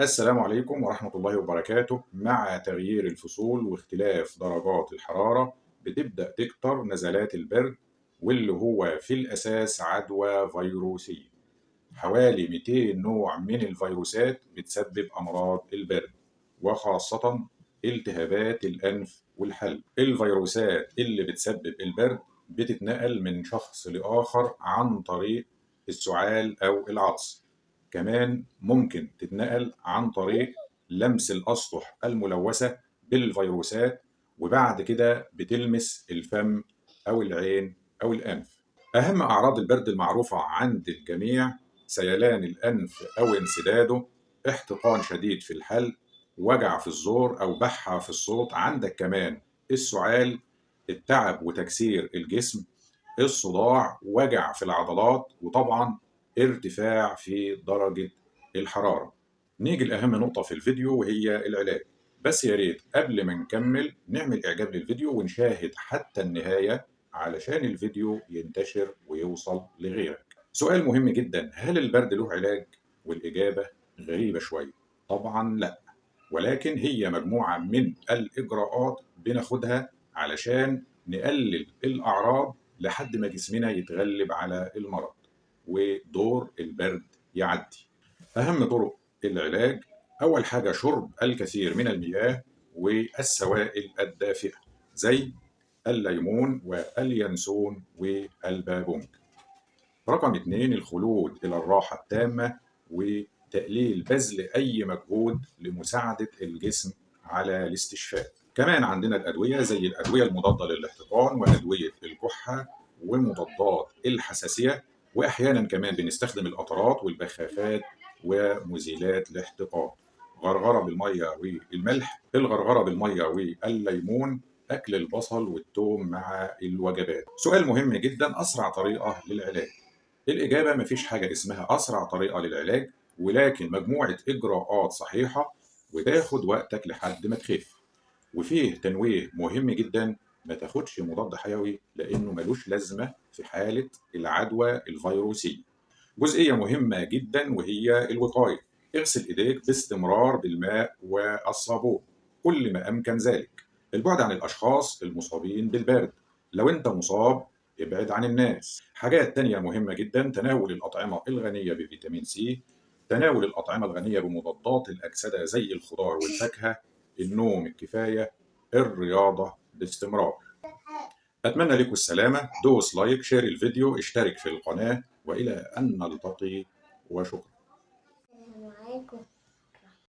السلام عليكم ورحمة الله وبركاته. مع تغيير الفصول واختلاف درجات الحرارة بتبدأ تكتر نزلات البرد، واللي هو في الأساس عدوى فيروسية. حوالي 200 نوع من الفيروسات بتسبب أمراض البرد، وخاصة التهابات الأنف والحلق. الفيروسات اللي بتسبب البرد بتتنقل من شخص لآخر عن طريق السعال أو العطس. كمان ممكن تتنقل عن طريق لمس الأسطح الملوثة بالفيروسات، وبعد كده بتلمس الفم أو العين أو الأنف. أهم أعراض البرد المعروفة عند الجميع: سيلان الأنف أو انسداده، احتقان شديد في الحلق، وجع في الزور أو بحة في الصوت. عندك كمان السعال، التعب وتكسير الجسم، الصداع، وجع في العضلات، وطبعا ارتفاع في درجة الحرارة. نيجي لأهم نقطة في الفيديو وهي العلاج. بس يا ريت قبل ما نكمل نعمل إعجاب للفيديو ونشاهد حتى النهاية علشان الفيديو ينتشر ويوصل لغيرك. سؤال مهم جدا: هل البرد له علاج؟ والإجابة غريبة شوية. طبعا لا، ولكن هي مجموعة من الإجراءات بناخدها علشان نقلل الأعراض لحد ما جسمنا يتغلب على المرض ودور البرد يعدي. أهم طرق العلاج: أول حاجة شرب الكثير من المياه والسوائل الدافئة زي الليمون واليانسون والبابونج. رقم 2: الخلود إلى الراحة التامة وتقليل بذل أي مجهود لمساعدة الجسم على الاستشفاء. كمان عندنا الأدوية زي الأدوية المضادة للاحتقان وأدوية الكحة ومضادات الحساسية، وأحيانا كمان بنستخدم القطرات والبخاخات ومزيلات الاحتقان. غرغرة بالمية والملح، الغرغرة بالمية والليمون، أكل البصل والثوم مع الوجبات. سؤال مهم جدا: أسرع طريقة للعلاج؟ الإجابة: مفيش حاجة اسمها أسرع طريقة للعلاج، ولكن مجموعة إجراءات صحيحة وتاخد وقتك لحد ما تخف. وفيه تنويه مهم جدا: ما تاخدش مضاد حيوي لأنه ملوش لازمة في حالة العدوى الفيروسية. جزئية مهمة جدا وهي الوقاية: اغسل إيديك باستمرار بالماء والصابون كل ما أمكن ذلك. البعد عن الأشخاص المصابين بالبرد، لو أنت مصاب ابعد عن الناس. حاجات تانية مهمة جدا: تناول الأطعمة الغنية بفيتامين سي، تناول الأطعمة الغنية بمضادات الأكسدة زي الخضار والفاكهة، النوم الكفاية، الرياضة باستمرار. أتمنى لكم السلامة. دوس لايك، شير الفيديو، اشترك في القناة، وإلى أن نلتقي، وشكرا.